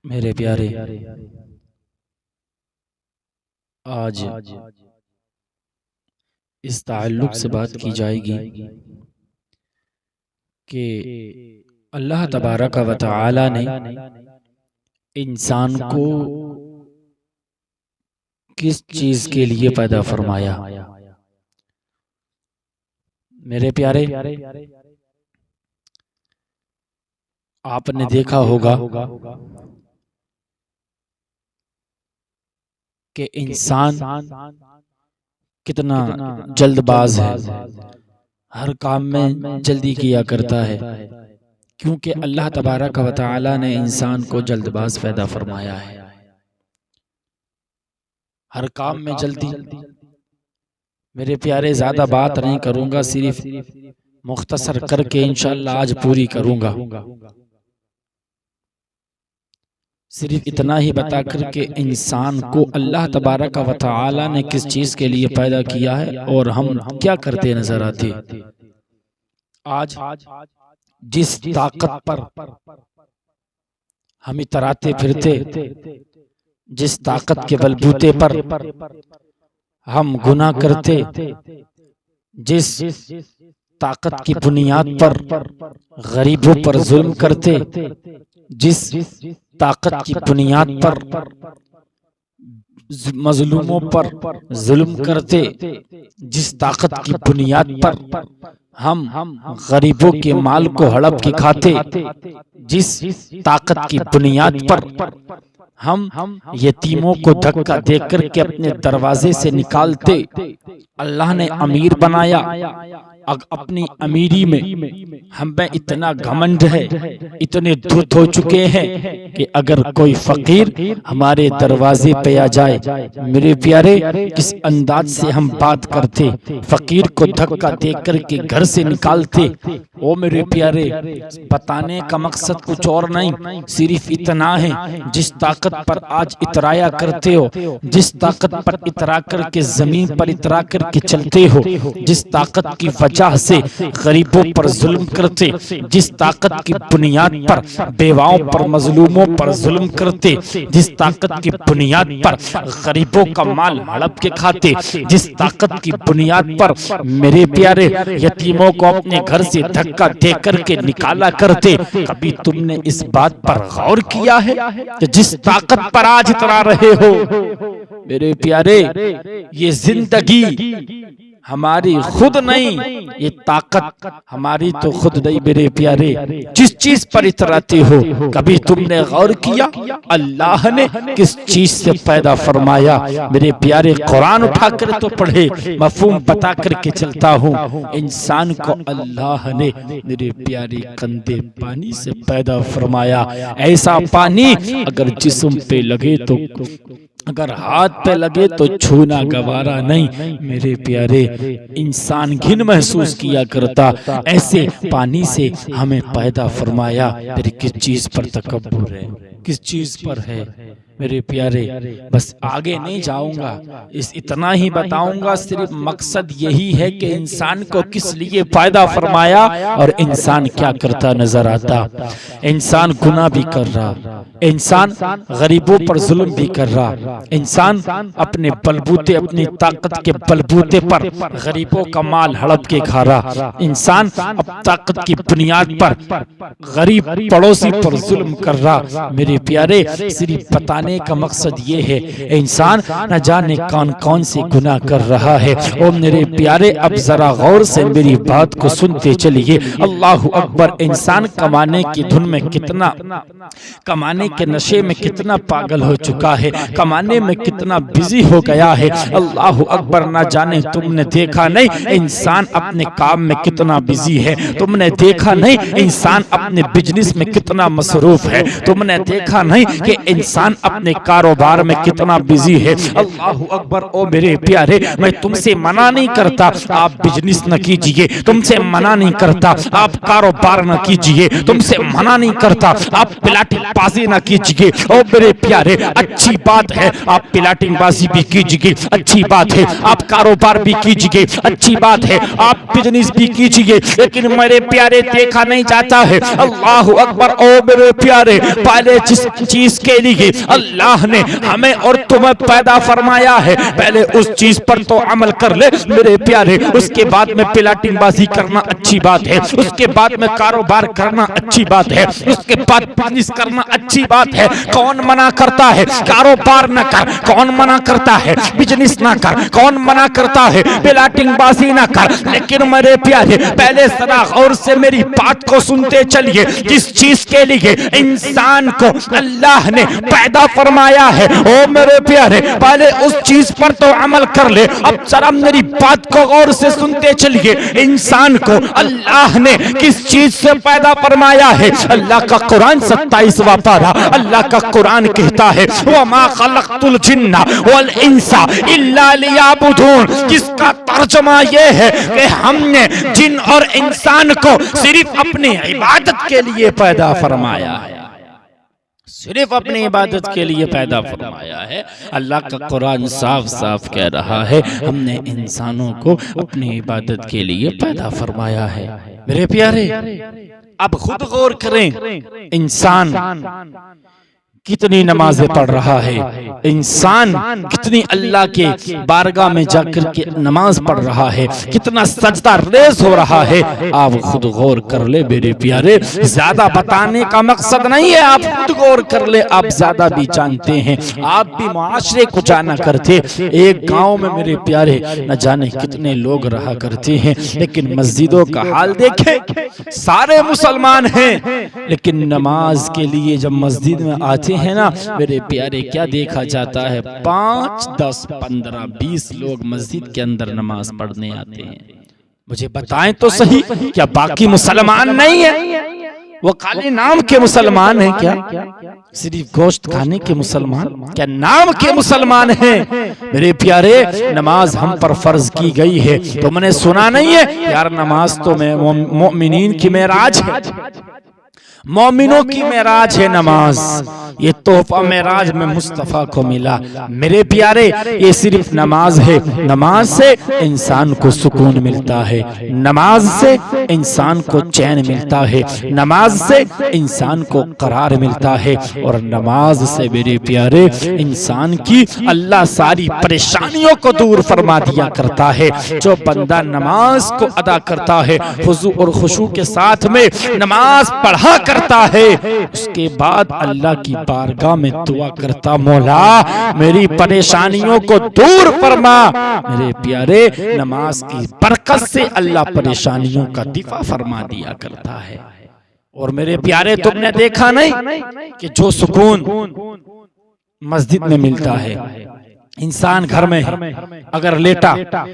मेरे प्यारे, आज इस ताल्लुक से बात की जाएगी कि अल्लाह तबारक व तआला ने इंसान को किस चीज के लिए पैदा फरमाया। मेरे प्यारे, आपने देखा होगा कि इंसान कितना जल्दबाज है, हर काम में जल्दी किया करता है, क्योंकि अल्लाह तबारक व तआला ने इंसान को जल्दबाज पैदा फरमाया है। हर काम में जल्दी। मेरे प्यारे, ज्यादा बात नहीं करूंगा, सिर्फ मुख्तसर करके इंशाअल्लाह आज पूरी करूंगा। सिर्फ इतना ही बता कर के इंसान को अल्लाह तबारक व तआला ने किस चीज के लिए पैदा किया है और हम क्या करते नजर आते। आज जिस ताकत पर हम इतराते फिरते, जिस ताकत के बलबूते पर हम गुनाह करते, जिस ताकत की बुनियाद पर गरीबों पर जुल्म करते, जिस ताकत की बुनियाद पर मजलूमों पर जुल्म करते, जिस ताकत की बुनियाद पर हम गरीबों के माल को हड़प के खाते, जिस ताकत की बुनियाद पर हम यतीमों को धक्का देकर के अपने दरवाजे से निकालते। अल्लाह ने अमीर बनाया, अपनी अमीरी में हमें इतना घमंड है, इतने धूर्त हो चुके हैं कि अगर कोई फकीर हमारे दरवाजे पे आ जाए, मेरे प्यारे, किस अंदाज से हम बात करते, फकीर को धक्का देकर के घर से निकालते। ओ मेरे प्यारे, बताने का मकसद कुछ और नहीं, सिर्फ इतना है, जिस ताकत पर आज इतराया करते हो, जिस ताकत पर इतरा करके जमीन पर इतरा करके चलते हो, जिस ताकत की वजह से गरीबों पर जुल्म करते, जिस ताकत की बुनियाद पर बेवाओं पर मजलूमों पर जुल्म करते, जिस ताकत की बुनियाद पर गरीबों का माल हड़प के खाते, जिस ताकत की बुनियाद पर मेरे प्यारे यतीमों को अपने घर से धक्का दे करके निकाला करते, कभी तुमने इस बात पर गौर किया है कि जिस ताकत पर आज इतरा रहे हो, मेरे प्यारे, ये जिंदगी हमारी खुद नहीं, ये ताकत हमारी तो खुद नहीं। मेरे प्यारे, जिस चीज पर इतराते हो, कभी तुमने गौर किया अल्लाह ने किस चीज से पैदा फरमाया। मेरे प्यारे, कुरान उठाकर तो पढ़े, मफहूम बता करके चलता हूँ। इंसान को अल्लाह ने मेरे प्यारे कंदे पानी से पैदा फरमाया। ऐसा पानी अगर जिस्म पे लगे तो, अगर हाथ पे लगे तो छूना गवारा नहीं। मेरे प्यारे, इंसान घिन महसूस किया करता, ऐसे पानी से हमें पैदा फरमाया। फिर किस चीज पर तकब्बुर है, किस चीज पर है। मेरे प्यारे, बस आगे नहीं जाऊंगा, इतना ही बताऊंगा। सिर्फ मकसद यही है कि इंसान को किस लिए पैदा फरमाया और इंसान क्या करता नजर आता। इंसान गुनाह भी कर रहा, इंसान गरीबों पर जुल्म भी कर रहा, इंसान अपने बलबूते, अपनी ताकत के बलबूते पर गरीबों का माल हड़प के खा रहा, इंसान अब ताकत की बुनियाद पर गरीब पड़ोसी पर जुल्म कर रहा। मेरे प्यारे, सिर्फ बताने का मकसद ये है, इंसान न जाने कौन कौन से गुनाह कर रहा है। ओ मेरे प्यारे, अब जरा गौर से मेरी बात को सुनते चलिए। अल्लाह अकबर। इंसान कमाने की धुन में कितना, कमाने के नशे में कितना पागल हो चुका है, कमाने में कितना बिजी हो गया है। अल्लाह अकबर। ना जाने तुमने देखा नहीं इंसान अपने काम में कितना बिजी है, तुमने देखा नहीं इंसान अपने बिजनेस में कितना मसरूफ है, तुमने देखा नहीं कि इंसान अपने कारोबार में कितना बिजी है। अल्लाह अकबर। ओ मेरे प्यारे, मैं तुमसे मना नहीं करता आप बिजनेस न कीजिए, तुमसे मना नहीं करता आप कारोबार न कीजिए, तुमसे मना नहीं करता आप पिलाटीबाजी न कीजिए। ओ मेरे प्यारे, अच्छी बात है आप पिलाटीबाजी भी कीजिए, अच्छी बात है आप कारोबार भी कीजिए, अच्छी बात है आप बिजनेस भी कीजिए, लेकिन मेरे प्यारे देखा नहीं जाता है। अल्लाह अकबर। ओ मेरे प्यारे, पहले जिस चीज के लिए अल्लाह ने हमें और तुम्हें पैदा फरमाया है, पहले उस चीज पर तो अमल कर ले मेरे प्यारे। उसके बाद में पिलाटीबाजी करना अच्छी बात है, उसके बाद में कारोबार करना अच्छी बात है, उसके बाद बिजनेस करना अच्छी बात है। कौन मना करता है कारोबार न कर, कौन मना करता है बिजनेस ना कर, कौन मना करता है पिलाटीबाजी ना कर। लेकिन मेरे प्यारे पहले सदा गौर से मेरी बात को सुनते चलिए। जिस चीज के लिए इंसान को अल्लाह ने पैदा फरमाया है, ओ मेरे प्यारे पहले उस चीज पर तो अमल कर ले। अब जरा मेरी बात को गौर से सुनते चलिए। इंसान को अल्लाह ने किस चीज से पैदा फरमाया है? अल्लाह का कुरान 27वां पारा, अल्लाह का कुरान कहता है वमा खलक़तुल जिन्ना वल इंसा इल्ला लियाबुदून, जिसका तर्जुमा यह है कि हमने जिन और इंसान को सिर्फ अपनी इबादत के लिए पैदा फरमाया है, सिर्फ अपनी इबादत के लिए पैदा फरमाया है। अल्लाह का कुरान साफ साफ कह रहा है हमने इंसानों को अपनी इबादत के लिए पैदा फरमाया है। मेरे प्यारे अब खुद गौर करें, इंसान कितनी नमाजें पढ़ रहा है, इंसान कितनी अल्लाह के बारगाह में जाकर के नमाज पढ़ रहा है, कितना सजदा रेज हो रहा है। आप खुद गौर कर ले मेरे प्यारे, ज्यादा बताने का मकसद नहीं है, आप खुद गौर कर ले, आप ज्यादा भी जानते हैं, आप भी मुआशरे को जाना करते। एक गांव में मेरे प्यारे न जाने कितने लोग रहा करते हैं, लेकिन मस्जिदों का हाल देखे, सारे मुसलमान हैं, लेकिन नमाज के लिए जब मस्जिद में आते है ना मेरे प्यारे, क्या देखा जाता है? 5, 10, 15, 20 लोग मस्जिद के अंदर नमाज पढ़ने आते हैं। मुझे बताएं तो सही, क्या बाकी मुसलमान नहीं है? वो खाली नाम के मुसलमान हैं क्या? सिर्फ गोश्त खाने के मुसलमान? क्या नाम के मुसलमान हैं? मेरे प्यारे नमाज हम पर फर्ज की गई है, तो मैंने सुना नहीं है यार नमाज तो मोमिनीन की मेराज है, मोमिनों की मेराज है नमाज, ये तोहफा मेराज में मुस्तफा को मिला। मेरे प्यारे ये सिर्फ नमाज है, नमाज से इंसान को सुकून मिलता है, नमाज से इंसान को चैन मिलता है, नमाज से इंसान को करार मिलता है, और नमाज से मेरे प्यारे इंसान की अल्लाह सारी परेशानियों को दूर फरमा दिया करता है। जो बंदा नमाज को अदा करता है, हुजू और खुशू के साथ में नमाज पढ़ा करता है, उसके बाद अल्लाह की बारगाह में दुआ करता, मौला मेरी परेशानियों को दूर फरमा। मेरे प्यारे नमाज की बरकत से अल्लाह परेशानियों का दिफा फरमा दिया करता है। और मेरे प्यारे तुमने देखा नहीं कि जो सुकून मस्जिद में मिलता है, इंसान घर में अगर लेटा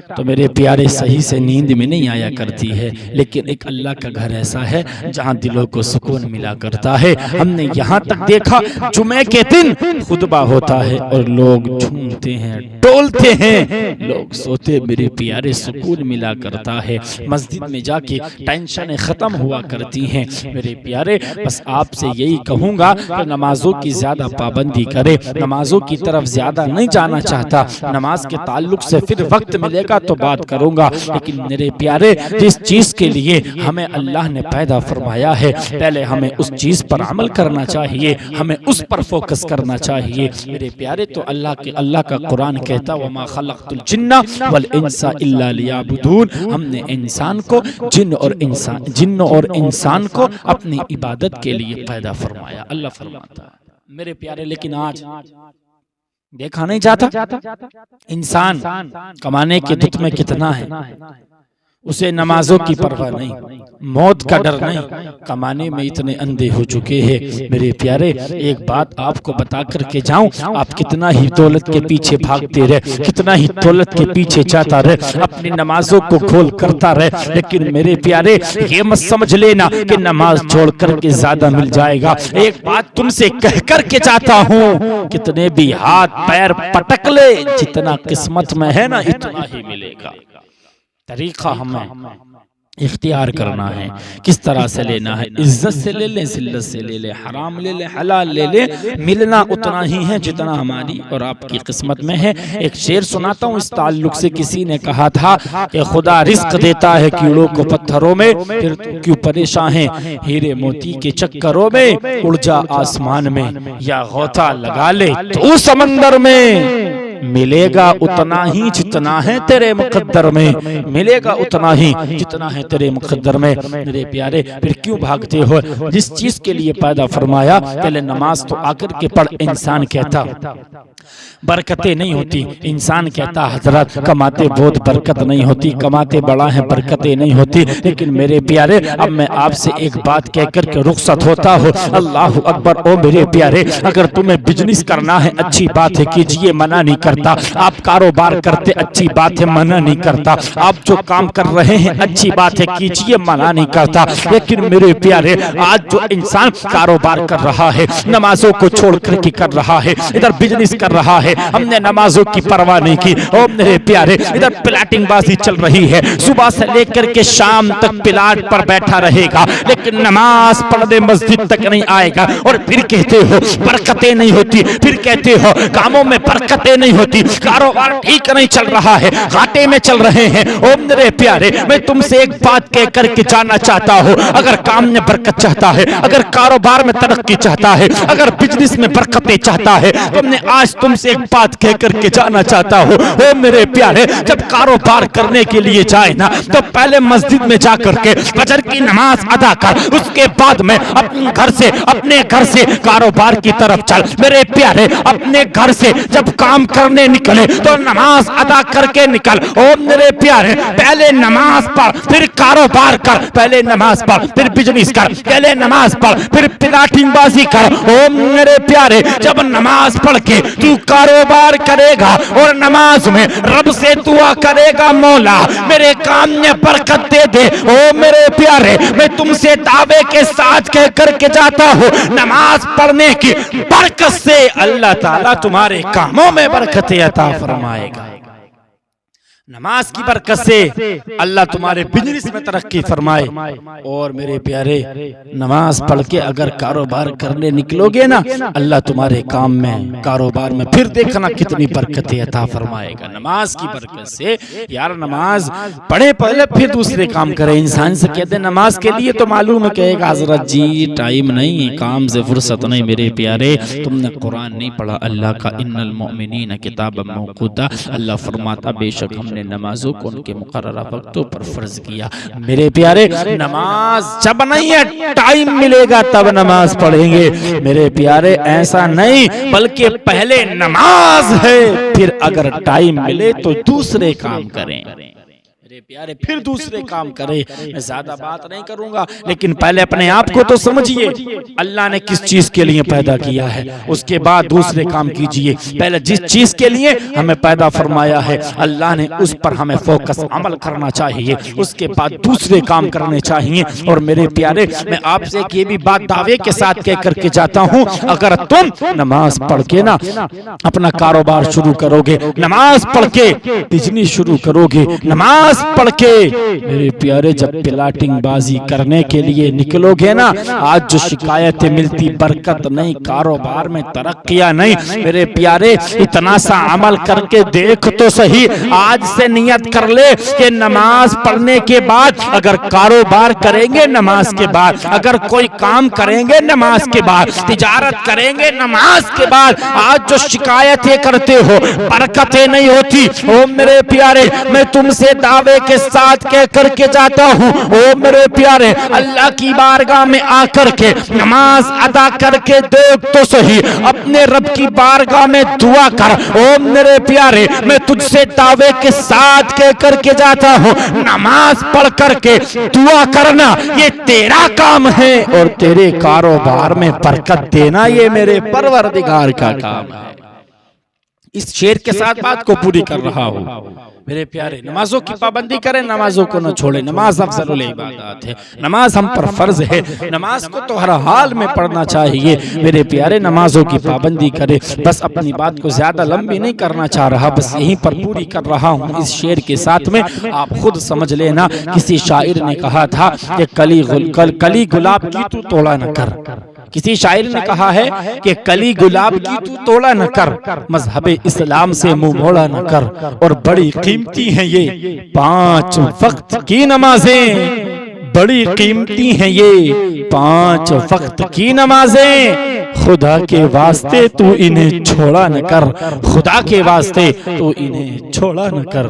तो मेरे प्यारे सही से नींद में नहीं आया करती है, लेकिन एक अल्लाह का घर ऐसा है जहां दिलों को सुकून मिला करता है। हमने यहाँ तक देखा जुमे के दिन खुतबा होता है और लोग झूमते हैं, डोलते हैं, लोग सोते, मेरे प्यारे सुकून मिला करता है। मस्जिद में जाके टेंशन खत्म हुआ करती हैं। मेरे प्यारे बस आपसे यही कहूंगा कि नमाजों की ज्यादा पाबंदी करे, नमाजों की तरफ ज्यादा नहीं जाना चाहता, नमाज के ताल्लुक से फिर वक्त मिलेगा तो बात करूंगा। लेकिन मेरे प्यारे जिस चीज के लिए हमें अल्लाह ने पैदा फरमाया है, पहले हमें उस चीज पर अमल करना चाहिए, हमें उस पर फोकस करना चाहिए। मेरे प्यारे तो अल्लाह का कुरान कहता वमा खलक़तुल जिन्ना वल इंसा इल्ला लियाबुदून, हमने इंसान को जिन्न और इंसान को अपनी इबादत के लिए पैदा फरमाया, अल्लाह फरमाता। मेरे प्यारे लेकिन आज देखा नहीं जाता इंसान कमाने के दुख में कितना है, उसे नमाजों की परवाह नहीं, मौत का डर नहीं, कमाने में इतने अंधे हो चुके हैं। मेरे प्यारे, एक बात आपको बता करके जाऊं, आप कितना ही दौलत के पीछे भागते रहे, कितना ही दौलत के पीछे जाता रहे, अपनी नमाजों को खोल करता रहे, लेकिन मेरे प्यारे ये मत समझ लेना कि नमाज छोड़ करके ज्यादा मिल जाएगा। एक बात तुमसे कह करके जाता हूँ, कितने भी हाथ पैर पटक ले, जितना किस्मत में है ना इतना ही मिलेगा। तरीका हमें इख्तियार करना है, किस तरह से लेना है। इज्जत से ले ले, जिल्लत से ले ले, हराम ले ले, हलाल ले ले, मिलना उतना ही है जितना हमारी और आपकी किस्मत में है। एक शेर सुनाता हूँ इस ताल्लुक से। किसी ने कहा था कि खुदा रिस्क देता है कीड़ों को पत्थरों में, फिर तुम क्यों परेशान है हीरे मोती के चक्करों में। उड़ जा आसमान में या गोता लगा ले तू समंदर में, मिलेगा उतना ही जितना है तेरे मुकद्दर में, मिलेगा उतना ही जितना है तेरे मुकद्दर में। मेरे प्यारे, फिर क्यों भागते हो? जिस चीज के लिए पैदा फरमाया, पहले नमाज तो आकर के पढ़। इंसान कहता बरकतें नहीं होती, इंसान कहता हजरत कमाते बहुत बरकत नहीं होती, कमाते बड़ा है बरकतें नहीं होती। लेकिन मेरे प्यारे, अब मैं आपसे एक बात कह करके रुखसत होता हूँ। अल्लाह अकबर। ओ मेरे प्यारे, अगर तुम्हें बिजनेस करना है अच्छी बात है, कीजिए, मना नहीं करता। आप कारोबार करते अच्छी बात है, मना नहीं करता। आप जो काम कर रहे हैं अच्छी बात है, कीजिए, मना नहीं करता। लेकिन मेरे प्यारे, आज जो इंसान कारोबार कर रहा है, नमाजों को छोड़ करके कर रहा है, इधर बिजनेस कर रहा है, हमने नमाजों की परवाह नहीं की। ओ मेरे प्यारे, इधर प्लाटिंग बाजी चल रही है, सुबह से लेकर के शाम तक प्लाट पर बैठा रहेगा, लेकिन नमाज पढ़ने मस्जिद तक नहीं आएगा। और फिर कहते हो बरकतें नहीं होती, फिर कहते हो कामों में बरकतें नहीं होती, कारोबार ठीक नहीं चल रहा है, घाटे में चल रहे हैं। ओ मेरे प्यारे, मैं तुमसे एक बात कह करके जाना चाहता हूँ, अगर काम में बरकत चाहता है, अगर कारोबार में तरक्की चाहता है, अगर बिजनेस में बरकतें चाहता है, तो मैं आज तुमसे एक बात कह करके जाना चाहता हूँ। ओ मेरे प्यारे, जब कारोबार करने के लिए जाए ना, तो पहले मस्जिद में जा करके फजर की नमाज अदा कर, उसके बाद में अपने घर से कारोबार की तरफ चल। मेरे प्यारे, अपने घर से जब काम करने निकले तो नमाज अदा करके निकल। ओ मेरे प्यारे, पहले नमाज पढ़ फिर कारोबार कर, पहले नमाज पढ़ फिर बिजनेस कर, पहले नमाज पढ़ फिर प्लाटिंग बाजी कर। ओ मेरे प्यारे, जब नमाज पढ़ के तू कारोबार करेगा और नमाज में रब से दुआ करेगा, मौला मेरे काम में बरकत दे दे। ओ मेरे प्यारे, मैं तुमसे दावे के साथ कह करके जाता हूँ, नमाज पढ़ने की बरकत से अल्लाह ताला तुम्हारे कामों में बरकत अता फरमाएगा। नमाज की बरकत से अल्लाह तुम्हारे बिजनेस में तरक्की फरमाए। और मेरे प्यारे, नमाज पढ़ के अगर कारोबार करने निकलोगे ना, अल्लाह तुम्हारे काम में, कारोबार में फिर देखना कितनी बरकतें अता फरमाएगा। नमाज की बरकत से यार, नमाज पढ़े पहले फिर दूसरे काम करे। इंसान से कहते नमाज के लिए तो मालूम है, कहेगा हजरत जी टाइम नहीं, काम से फुर्सत नहीं। मेरे प्यारे, तुमने कुरान नहीं पढ़ा। अल्लाह का इन्नल मोमिनीन किताबम मौक़ूता, अल्लाह फरमाता बेशक हमने नमाजों को उनके मुकर्ररा वक्तों पर फर्ज किया। मेरे प्यारे, नमाज जब नहीं है टाइम मिलेगा तब नमाज पढ़ेंगे। मेरे प्यारे, ऐसा नहीं, बल्कि पहले नमाज है, फिर अगर टाइम मिले तो दूसरे काम करें। मेरे प्यारे, फिर दूसरे काम करें। मैं ज्यादा बात नहीं करूंगा, लेकिन पहले अपने आप को तो समझिए, अल्लाह ने किस चीज के लिए पैदा किया है, उसके बाद दूसरे काम कीजिए। पहले जिस चीज के लिए हमें पैदा फरमाया है अल्लाह ने, उस पर हमें फोकस अमल करना चाहिए, उसके बाद दूसरे काम करने चाहिए। और मेरे प्यारे, मैं आपसे ये भी बात दावे के साथ कह करके जाता हूँ, अगर तुम नमाज पढ़ के ना अपना कारोबार शुरू करोगे, नमाज पढ़ के बिजनेस शुरू करोगे, नमाज पढ़ के मेरे प्यारे जब प्लाटिंग बाजी करने के लिए निकलोगे ना, आज जो शिकायतें मिलती, बरकत नहीं, कारोबार में तरक्कियां नहीं। मेरे प्यारे, इतना सा अमल करके देख तो सही। आज से नियत कर ले कि नमाज पढ़ने के बाद अगर कारोबार करेंगे, नमाज के बाद अगर कोई काम करेंगे, नमाज के बाद तिजारत करेंगे, नमाज के बाद। आज जो शिकायतें करते हो, बरकतें नहीं होती। ओ मेरे प्यारे, मैं तुमसे दावे दावे के साथ कह करके जाता हूँ, ओ मेरे प्यारे, अल्लाह की बारगाह में आकर के नमाज अदा करके देख तो सही, अपने रब की बारगाह में दुआ कर। ओ मेरे प्यारे, मैं तुझसे दावे के साथ कह करके जाता हूँ, नमाज पढ़ करके दुआ करना ये तेरा काम है, और तेरे कारोबार में बरकत देना ये मेरे परवरदिगार का काम है। इस शेर के साथ बात को पूरी कर रहा हूँ। मेरे प्यारे, नमाजों की पाबंदी करें, नमाजों को न छोड़े। नमाज अफजलुल इबादत है, नमाज हम पर फर्ज है, नमाज को तो हर हाल में पढ़ना चाहिए। मेरे प्यारे, नमाजों की पाबंदी करें। बस अपनी बात को ज्यादा लंबी नहीं करना चाह रहा, बस यहीं पर पूरी कर रहा हूँ इस शेर के साथ में। आप खुद समझ लेना, किसी शायर ने कहा था कि कली गुलाब की तू तोड़ा न कर। किसी शायर ने कहा है कि कली गुलाब की तू तोड़ा न कर, मजहबे इस्लाम से मुंह मोड़ा न कर, और बड़ी कीमती हैं ये 5 वक्त की नमाजें, बड़ी कीमती हैं ये 5 वक्त की नमाजें। खुदा के वास्ते तू इन्हें छोड़ा न कर, खुदा के वास्ते तू इन्हें छोड़ा न कर।